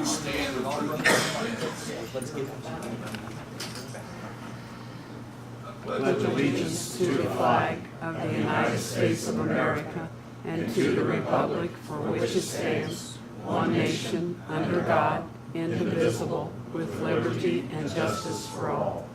Please stand and all the pledge allegiance to the flag of the United States of America and to the republic for which it stands, one nation, under God, indivisible, with liberty and justice for all.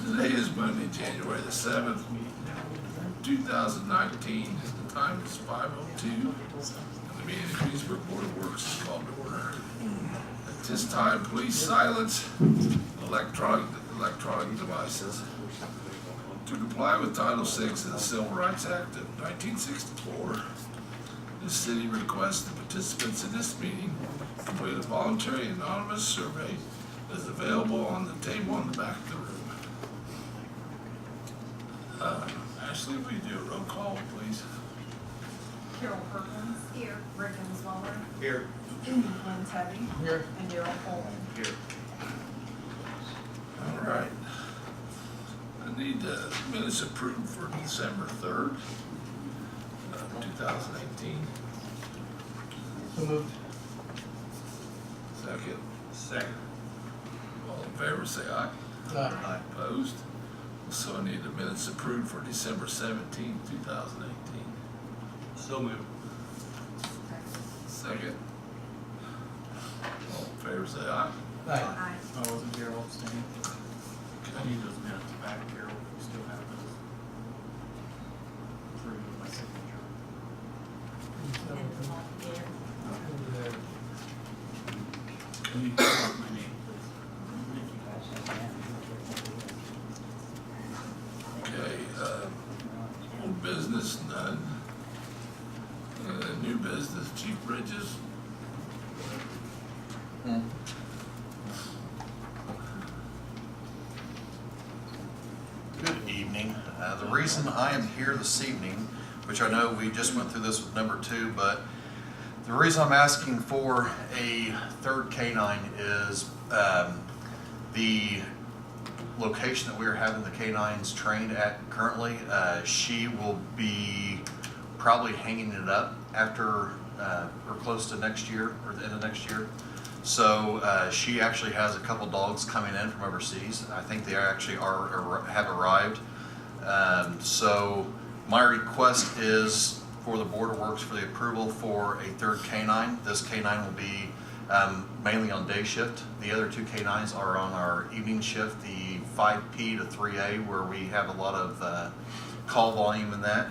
Today is Monday, January the 7th, 2019. The time is 5:02. And the meeting of the Greensburg Board of Works is called to order. At this time, please silence electronic devices. To comply with Title VI of the Civil Rights Act of 1964, the city requests the participants in this meeting complete a voluntary anonymous survey that is available on the table in the back of the room. Ashlee, will you do a roll call, please? Carol Perkins. Here. Rick Enswaller. Here. Lynn Tubby. Here. And Darryl Coleman. Here. All right. I need minutes approved for December 3rd, 2018. So moved. Second. Second. All in favor, say aye. Aye. Opposed? So I need the minutes approved for December 17th, 2018. So moved. Second. All in favor, say aye. Aye. Aye. I wasn't here, I'll abstain. I Okay. need those minutes back, Carol, we still have those. Approved with my signature. Can you call my name, please? Okay, old business, none. New business, Chief Bridges. Good evening. The reason I am here this evening, which I know we just went through this with number 2, but the reason I'm asking for a third canine is the location that we are having the canines trained at currently. She will be probably hanging it up after or close to next year or the end of next year. So she actually has a couple dogs coming in from overseas. I think they actually have arrived. So my request is for the Board of Works for the approval for a third canine. This canine will be mainly on day shift. The other 2 canines are on our evening shift, the 5P to 3A, where we have a lot of call volume in that.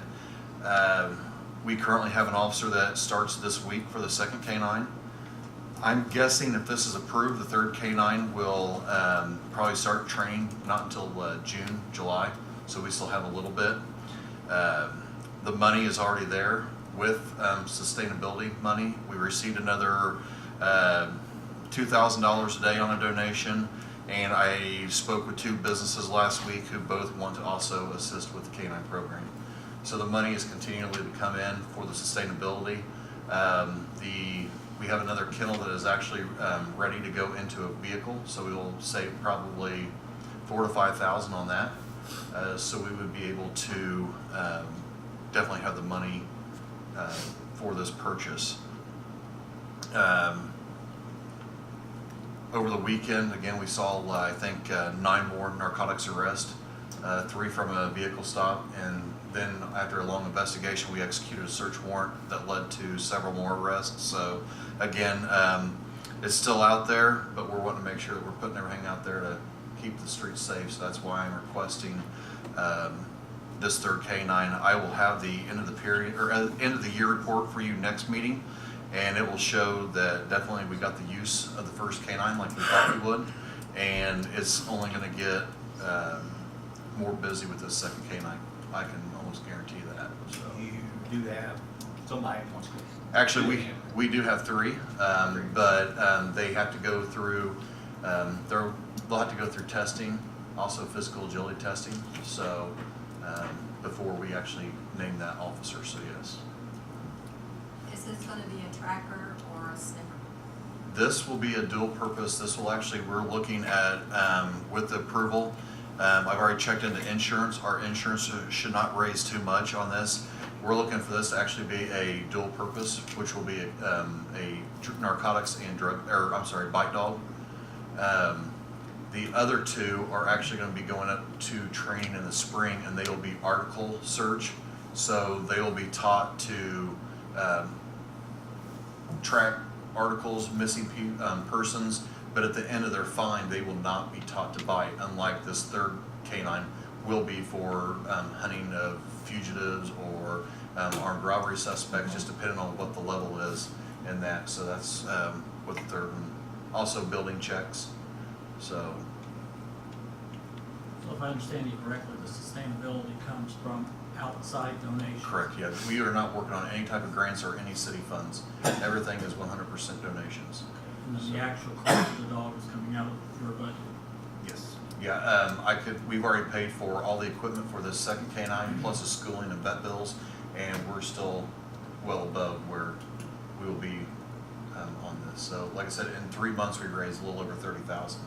We currently have an officer that starts this week for the second canine. I'm guessing if this is approved, the third canine will probably start training not until June, July, so we still have a little bit. The money is already there with sustainability money. We received another $2,000 a day on a donation, and I spoke with 2 businesses last week who both want to also assist with the canine program. So the money is continually to come in for the sustainability. We have another kennel that is actually ready to go into a vehicle, so we will save probably $4,000 to $5,000 on that. So we would be able to definitely have the money for this purchase. Over the weekend, again, we saw I think 9 more narcotics arrests, 3 from a vehicle stop, and then after a long investigation, we executed a search warrant that led to several more arrests. So again, it's still out there, but we're wanting to make sure that we're putting everything out there to keep the streets safe. So that's why I'm requesting this third canine. I will have the end of the period or end of the year report for you next meeting, and it will show that definitely we got the use of the first canine like we thought we would, and it's only going to get more busy with this second canine. I can almost guarantee that. So. You do have somebody wants to. Actually, we do have 3, but they have to go through. They'll have to go through testing, also physical agility testing. So before we actually name that officer. So yes. Is this gonna be a tracker or a sniffer? This will be a dual purpose. This will actually, we're looking at, with the approval, I've already checked into insurance. Our insurance should not raise too much on this. We're looking for this to actually be a dual purpose, which will be a narcotics and drug, or I'm sorry, bite dog. The other two are actually going to be going up to training in the spring, and they will be article search. So they will be taught to track articles, missing persons, but at the end of their fine, they will not be taught to bite, unlike this third canine will be for hunting of fugitives or armed robbery suspects, just depending on what the level is in that. So that's what the third one. Also building checks. So if I understand you correctly, the sustainability comes from outside donations. correct, yeah. We are not working on any type of grants or any city funds. Everything is 100% donations. And then the actual cost of the dog is coming out of your budget. Yes. Yeah, we've already paid for all the equipment for this second canine, plus the schooling and vet bills, and we're still well above where we will be on this. So, like I said, in 3 months, we raised a little over 30,000.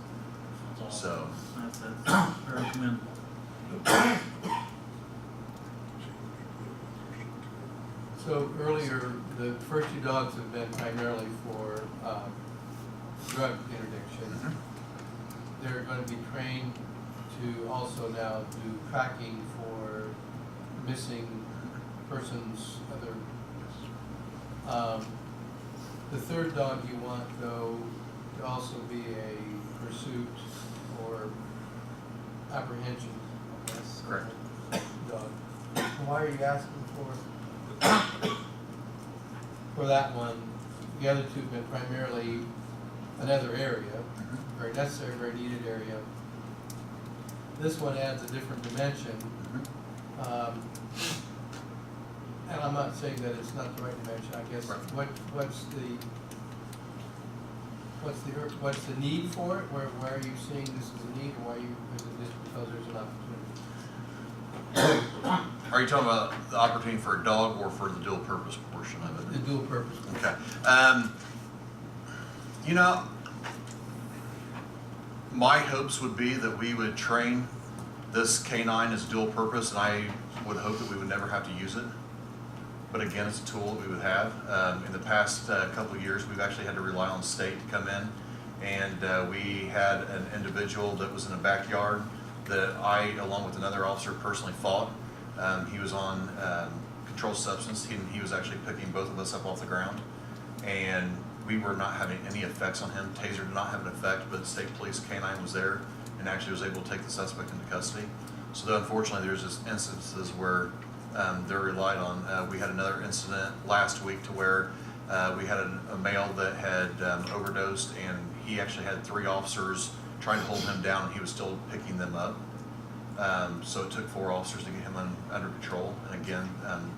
That's all. So, That's very commendable. So earlier, the first two dogs have been primarily for drug interdiction. They're going to be trained to also now do tracking for missing persons, the third dog you want, though, to also be a pursuit or apprehension, I guess. Correct. Dog. Why are you asking for that one? The other two have been primarily another area, very necessary, very needed area. This one adds a different dimension. And I'm not saying that it's not the right dimension, I guess. Right. What's the need for it? Why are you seeing this as a need, or why is it just because there's an opportunity? are you talking about the opportunity for a dog or for the dual purpose portion of The it? dual purpose. Okay. You know, my hopes would be that we would train this canine as dual purpose, and I would hope that we would never have to use it. But again, it's a tool that we would have. In the past couple of years, we've actually had to rely on state to come in, and we had an individual that was in a backyard that I, along with another officer, personally fought. He was on controlled substance. He was actually picking both of us up off the ground, and we were not having any effects on him. Taser did not have an effect, but state police canine was there and actually was able to take the suspect into custody. So unfortunately, there's just instances where they're relied on. We had another incident last week to where we had a male that had overdosed, and he actually had 3 officers trying to hold him down, and he was still picking them up. So it took 4 officers to get him under control. And again,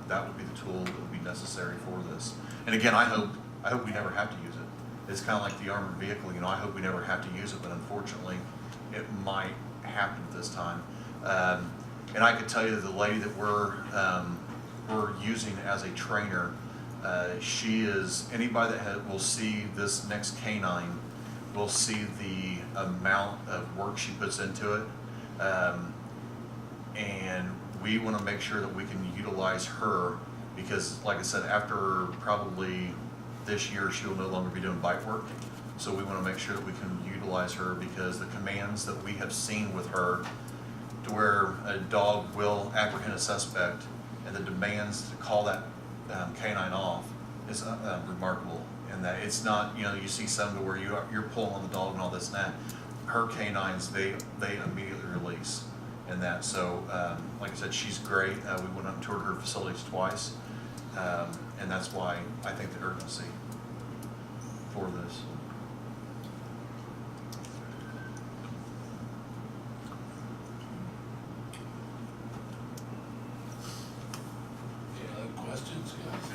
that would be the tool that would be necessary for this. And again, I hope we never have to use it. It's kind of like the armored vehicle. You know, I hope we never have to use it, but unfortunately, it might happen this time. And I could tell you that the lady that we're using as a trainer, she is, anybody that will see this next canine will see the amount of work she puts into it. And we want to make sure that we can utilize her, because like I said, after probably this year, she will no longer be doing bite work. So we want to make sure that we can utilize her, because the commands that we have seen with her, to where a dog will apprehend a suspect, and the demands to call that canine off is remarkable. And that it's not, you know, you see some to where you're pulling on the dog and all this and that. Her canines, they immediately release in that. So, like I said, she's great. We went up and toured her facilities twice, and that's why I think the urgency for this. Any other questions, guys?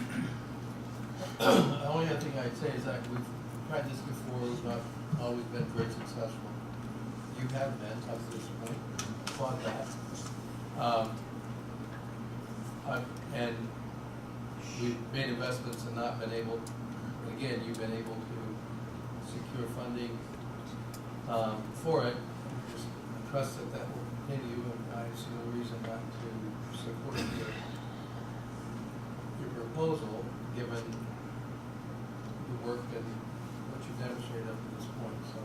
The only other thing I'd say is that we've tried this before, we've not always been very successful. You have been up to this point, applaud that. And we've made investments and not been able, again, you've been able to secure funding for it. Just trust that that will continue, and I see no reason not to support your proposal, given the work and what you've demonstrated up to this point, so.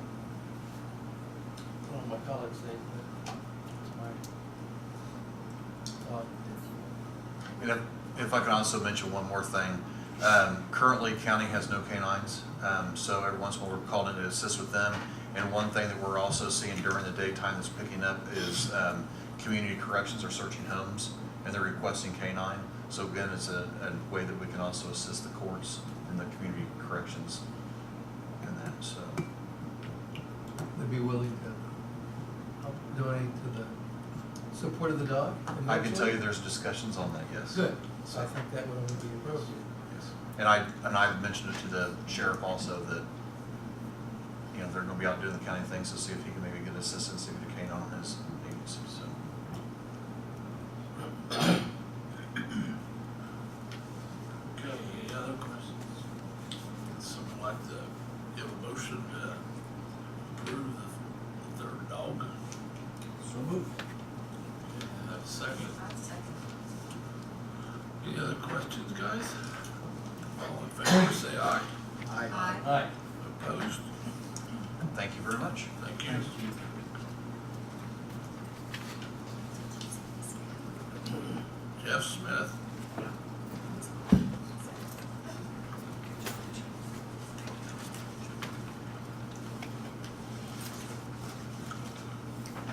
I don't know what my colleagues think, but it's my thought. You know, if I can also mention one more thing, currently county has no canines, so every once in a while we're called in to assist with them. And one thing that we're also seeing during the daytime that's picking up is community corrections are searching homes and they're requesting canine. So again, it's a way that we can also assist the courts and the community corrections in that, so. They'd be willing to help donate to the support of the dog? I can tell you there's discussions on that, yes. Good, so I think that would only be appropriate. Yes. And I've mentioned it to the sheriff also that, you know, they're gonna be out doing the county things to see if he can maybe get assistance, with the canine on his agency, so. Okay, any other questions? Someone like to give a motion to approve the third dog? So moved. Have a second? I'd second. Any other questions, guys? All in favor, say aye. Aye. Aye. Opposed? Thank you very much. Thank you. Jeff Smith.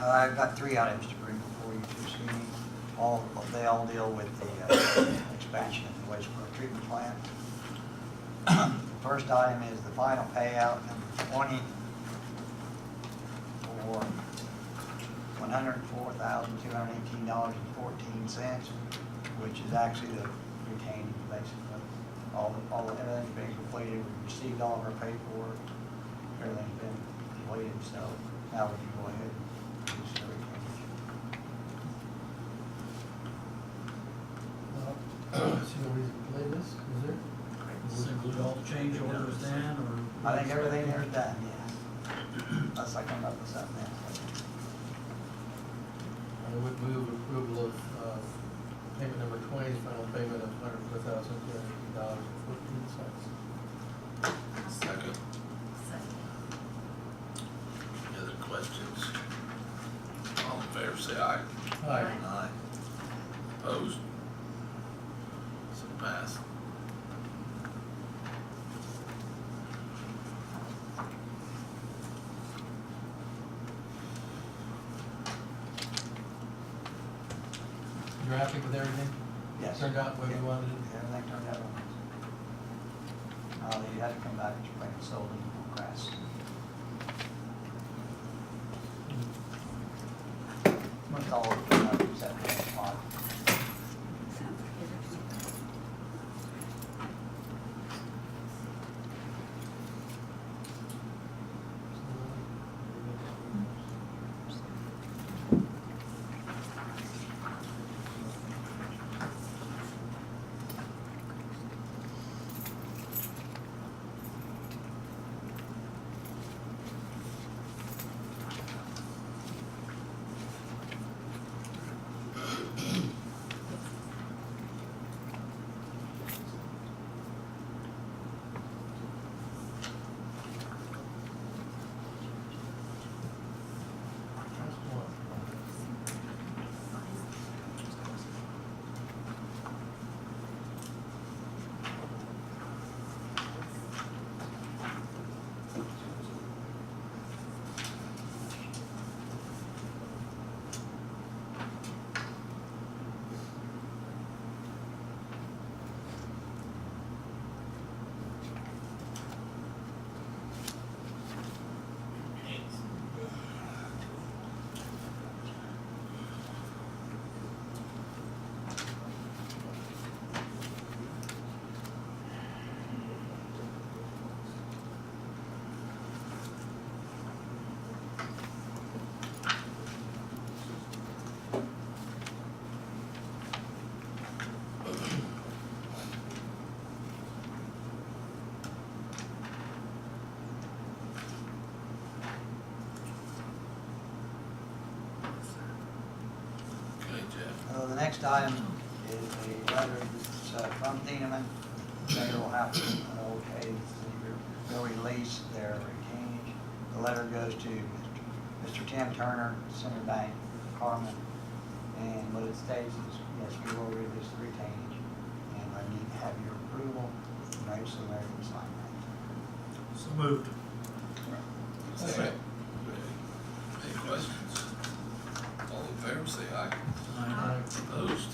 I've got 3 items to bring before you this evening. They all deal with the expansion of the wastewater treatment plant. The first item is the final payout, number 20, for $104,218.14, which is actually the retaining, basically. Everything's been completed. We've received all of our paperwork. Everything's been completed, so now we can go ahead and release the retainage. Well, I see no reason to play this, is there? Does this include all the change orders then, or? I think everything there's done, yes. Unless I come up with something else. I would move approval of payment number 20, final payment of $104,218.14. Second. Second. Any other questions? All in favor, say aye. Aye. Aye. Opposed? So passed. You're happy with everything? Yes. Turned out the way you wanted it? Everything turned out well. You had to come back and explain it solely on grass. It's all came up except for the spot. next item is a letter that's from Thieneman. They will have to okay they'll release their retainage. The letter goes to Mr. Tim Turner, Center Bank, Carmen, and what it states is, yes, we will release the retainage, and I need to have your approval, and I so Mary can sign that. So moved. Second. Any questions? All in favor, say aye. Aye. Opposed?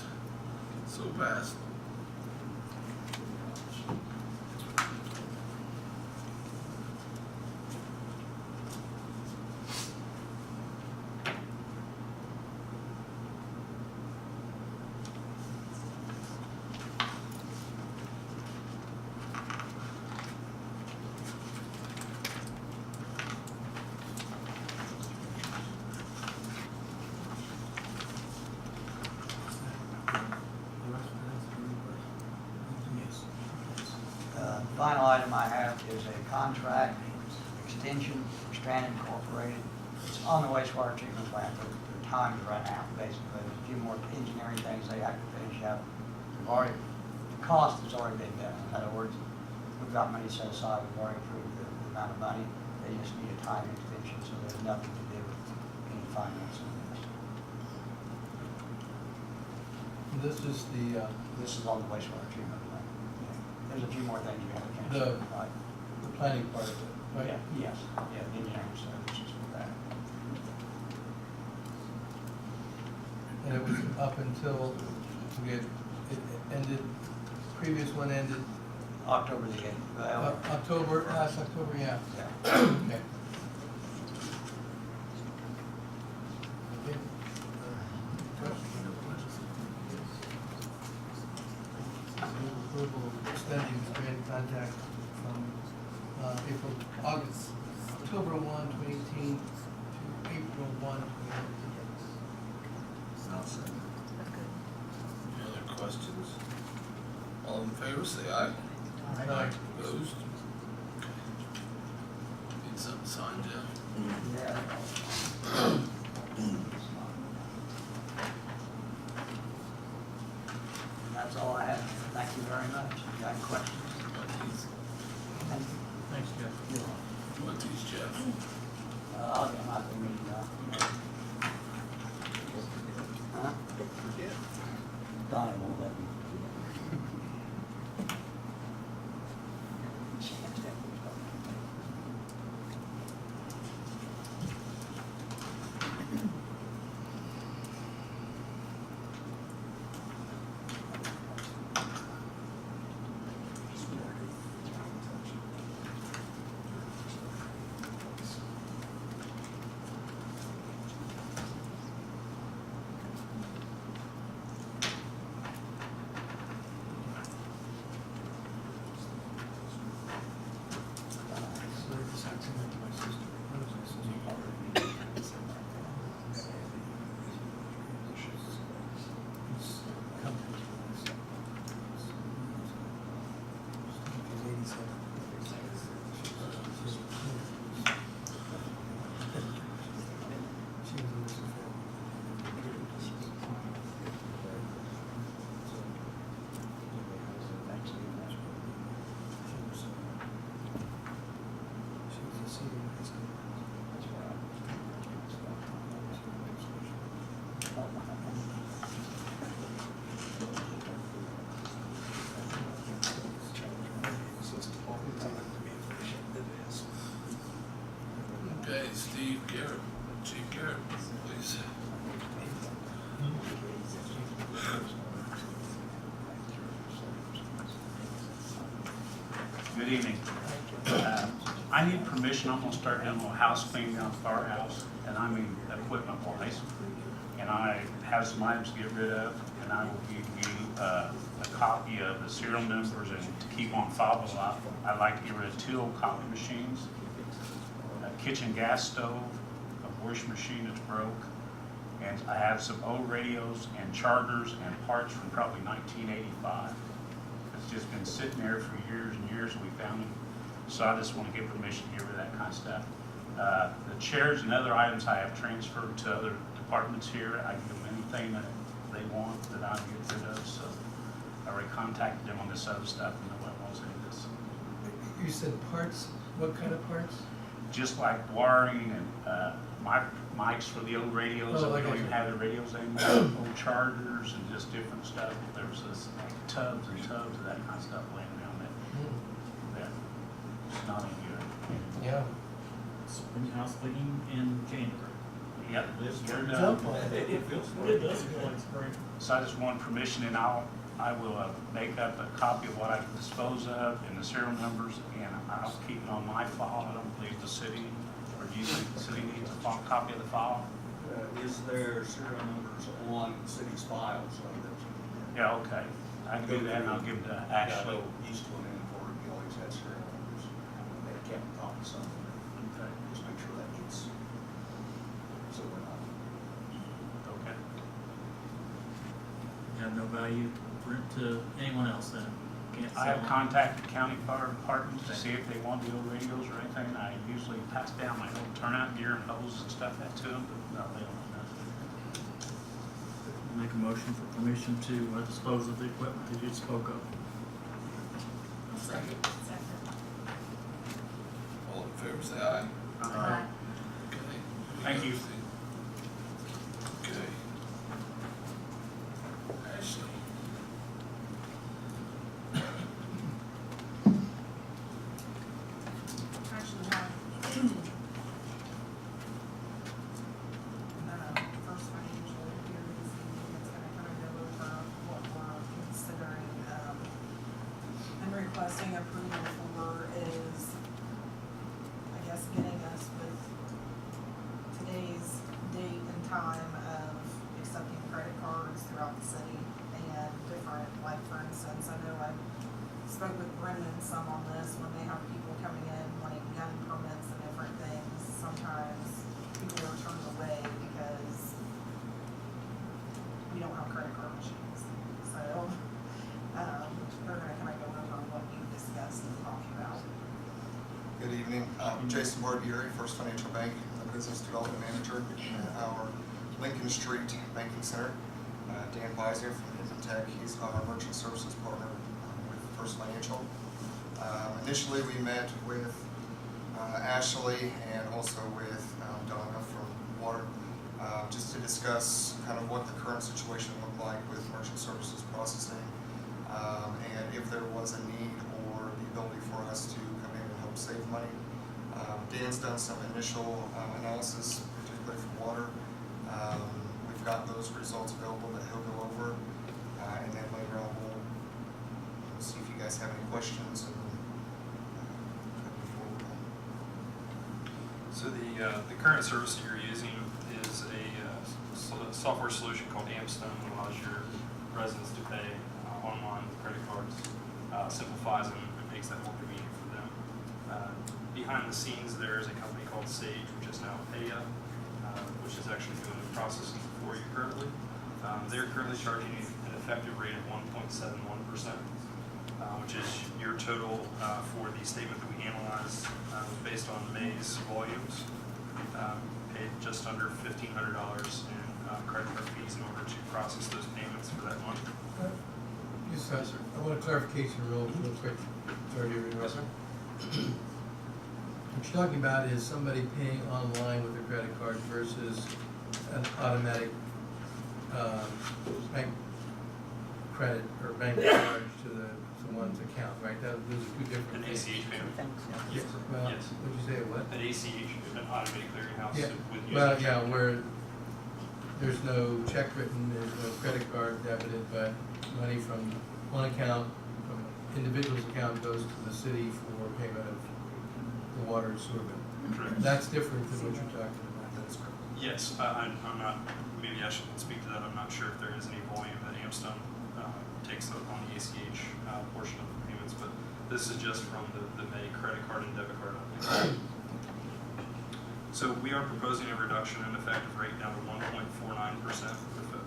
So passed. Final item I have is a contract extension for Strand Incorporated. It's on the wastewater treatment plant. Their time is run out, basically. There's a few more engineering things they have to finish up. The cost has already been done. In other words, we've got money set aside. We've already approved the amount of money. They just need a time extension, so there's nothing to do with any financing this. This is the, This is on the wastewater treatment plant. Yeah. There's a few more things we have to finish. The- Right. the planning part of it, right? Yeah, yes, yeah, engineering services for that. And it was up until we had, it ended, previous one ended October the 8th. Well, October, last October, yeah. yeah. Okay. Okay. Approval of extending the grant contact from October 1, 2018 to April 1, 2019. Any other questions? All in favor, say aye. Aye. Opposed? Need something signed, Jeff? Yeah. And that's all I have. Thank you very much. You got any questions? Thank you. Thanks, Jeff. You're welcome. What these, Jeff? I'll get them out the meeting now. Huh? Donnie won't let me. Okay, Steve Garrett, Chief Garrett, please. Good evening. I need permission, I'm gonna start doing a little house cleaning down at our house, and I mean equipment wise. And I have some items to get rid of, and I will give you a copy of the serial numbers and to keep on file. I'd like to get rid of 2 old copy machines, a kitchen gas stove, a washing machine that's broke, and I have some old radios and chargers and parts from probably 1985. It's just been sitting there for years and years, and we found them. So I just want to get permission to get rid of that kind of stuff. The chairs and other items I have transferred to other departments here. I give them anything that they want that I get rid of, so I already contacted them on this other stuff, and no one wants any of this. You said parts, what kind of parts? Just like wiring and, mics for the old radios, Oh, that we I don't got even you. have the radios anymore, old chargers and just different stuff. There's this like tubs and tubs of that kind of stuff laying around that it's not any good. Yeah. Spring house cleaning in January. Yep, It's you're turned done. out. It does feel like spring. So I just want permission, and I will make up a copy of what I can dispose of and the serial numbers, and I'll keep it on my file. I don't believe the city, or do you think the city needs a copy of the file? Is there serial numbers on the city's file so that you can? Yeah, okay. I can do that, and I'll give it to Ashlee. Eastwood and Ford, you always had serial numbers. They kept a copy of something. Okay. Just make sure that gets, so we're not. Okay. You have no value for it to anyone else then? Can't I have sell them? contacted county fire departments to see if they want the old radios or anything. I usually pass down my old turnout gear and hoses and stuff that to them, but no, they don't want nothing. Make a motion for permission to dispose of the equipment that you spoke of. Second. Second. All in favor, say aye. Aye. Okay. Thank you. Okay. Ashlee. Actually, have, first financial here this evening, it's gonna kind of go over what we're considering, and requesting approval for is, I guess, getting us with today's date and time of accepting credit cards throughout the city and different, like, for instance, I know I spoke with Brendan some on this, when they have people coming in wanting gun permits and different things, sometimes people are turned away because we don't have credit card machines. So, they're gonna kind of go over what we've discussed and talked about. Good evening. Jason Barbieri, First Financial Bank, the Business Development Manager at our Lincoln Street Banking Center. Dan Beiser from Tech, he's our merchant services partner with First Financial. Initially, we met with Ashlee and also with Donna from Water, just to discuss kind of what the current situation looked like with merchant services processing, and if there was a need or the ability for us to come in and help save money. Dan's done some initial analysis, particularly for water. We've got those results available that he'll go over, and then later on we'll see if you guys have any questions and move forward. So the current service that you're using is a software solution called AmpStone that allows your residents to pay online with credit cards, simplifies them and makes that more convenient for them. Behind the scenes, there is a company called Sage, which is now Payout, which is actually doing the processing for you currently. They're currently charging you an effective rate of 1.71%, which is your total for the statement that we analyzed based on May's volumes. Paid just under $1,500 in credit card fees in order to process those payments for that month. Just, I want a clarification real quick. Sorry to interrupt. Yes, sir. What you're talking about is somebody paying online with a credit card versus an automatic bank credit or bank charge to someone's account, right? Those are two different An things. ACH payment? Yeah, well, Yes. what'd you say, what? An ACH, an automated clearinghouse Yeah, with well, using yeah, check. where there's no check written, there's no credit card debited, but money from one account, from individual's account goes to the city for payment of the water and sewer bill. Correct. That's different than what you're talking about. That is correct. Yes, I'm not, maybe I should speak to that. I'm not sure if there is any volume that AmpStone takes on the ACH portion of the payments, but this is just from the May credit card and debit card only. So we are proposing a reduction in effective rate down to 1.49%,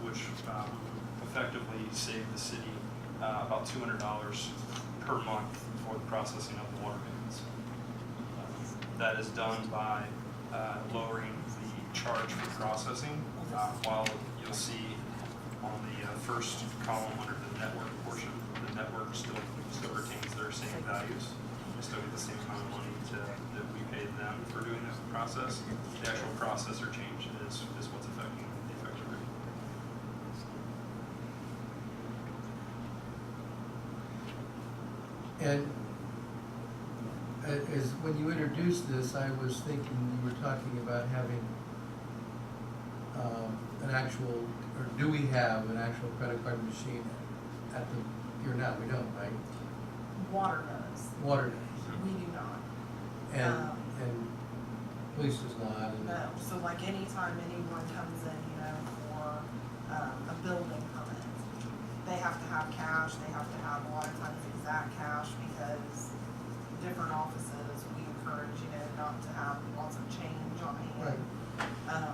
which effectively saved the city about $200 per month for the processing of the water payments. That is done by lowering the charge for processing, while you'll see on the first column under the network portion, the network still retains their same values. They still get the same amount of money that we paid them for doing that process. The actual processor change is what's affecting the effective rate. And as, when you introduced this, I was thinking you were talking about having an actual, or do we have an actual credit card machine at the, here now, we don't, right? Water does, Water does, we do not. and police does not, and. No, so like anytime anyone comes in, you know, for a building permit, they have to have cash, they have to have a lot of times exact cash, because different offices, we encourage, you know, not to have lots of change on hand. Right.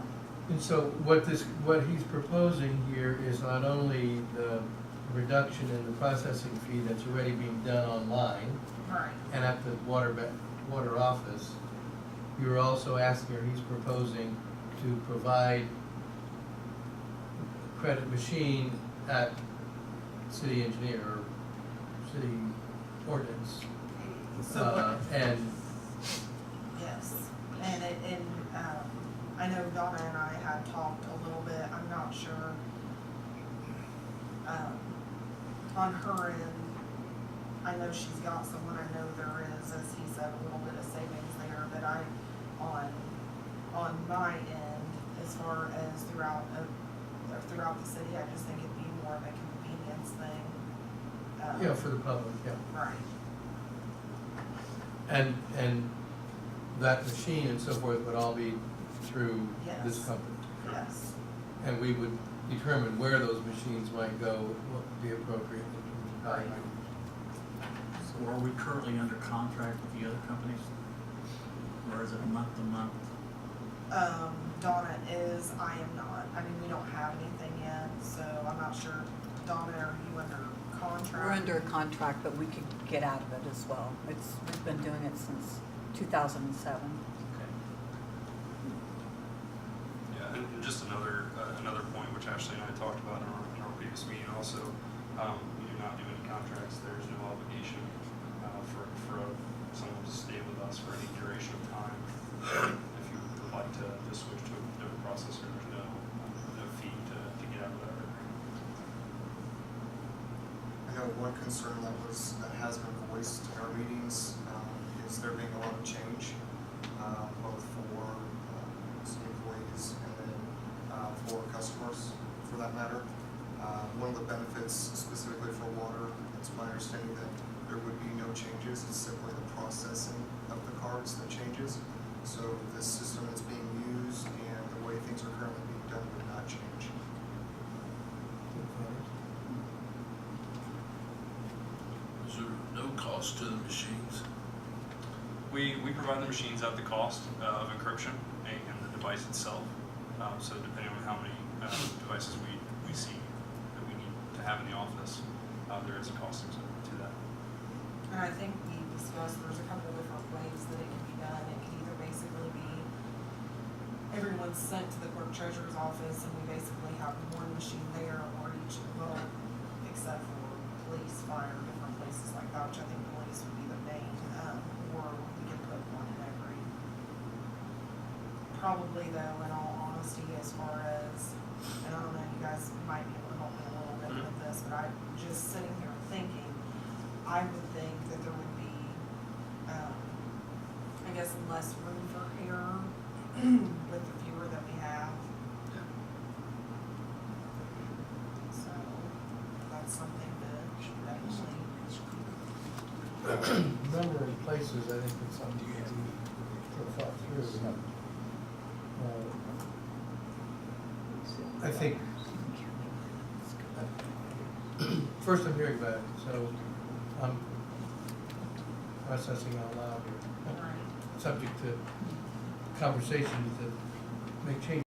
And so what he's proposing here is not only the reduction in the processing fee that's already being done online Right, and at the water office, you're also asking, or he's proposing to provide a credit machine at city engineer or city ordinance. so, And yes, and I know Donna and I had talked a little bit, I'm not sure, on her end, I know she's got someone, I know there is, as he said, a little bit of savings there, but on my end, as far as throughout the city, I just think it'd be more of a convenience thing. yeah, for the public, yeah. Right, And that machine and so forth would all be through this Yes. company. yes. And we would determine where those machines might go, what would be appropriate in terms of value. So are we currently under contract with the other companies? Or is it month to month? Donna is, I am not. I mean, we don't have anything yet, so I'm not sure. Donna, are you under contract? We're under a contract, but we could get out of it as well. We've been doing it since 2007. Okay. Yeah, and just another point which Ashlee and I talked about in our previous meeting also, we do not do any contracts. There's no obligation for someone to stay with us for any duration of time. If you would like to switch to a different processor, there's no fee to get out of that agreement. I know one concern that has been voiced in our meetings is there being a lot of change, both for city employees and then for customers, for that matter. One of the benefits specifically for water, it's my understanding that there would be no changes. It's simply the processing of the cards that changes. So the system that's being used and the way things are currently being done would not change. Is there no cost to the machines? We provide the machines at the cost of encryption and the device itself. So depending on how many devices we see that we need to have in the office, there is a cost to that. And I think we discussed, there's a couple different ways that it can be done. It can either basically be everyone's sent to the clerk treasurer's office and we basically have one machine there, or each, well, except for police, fire, different places like that, which I think police would be the main, or we can put one in every. Probably though, in all honesty, as far as, and I don't know, you guys might be able to help me a little bit with this, but I'm just sitting here thinking, I would think that there would be, I guess, less room for error with the fewer that we have. So that's something to definitely. Number of places, I think it's something that we sort of thought through. I think, first I'm hearing about it, so I'm processing out loud here, Right. subject to conversations that may change.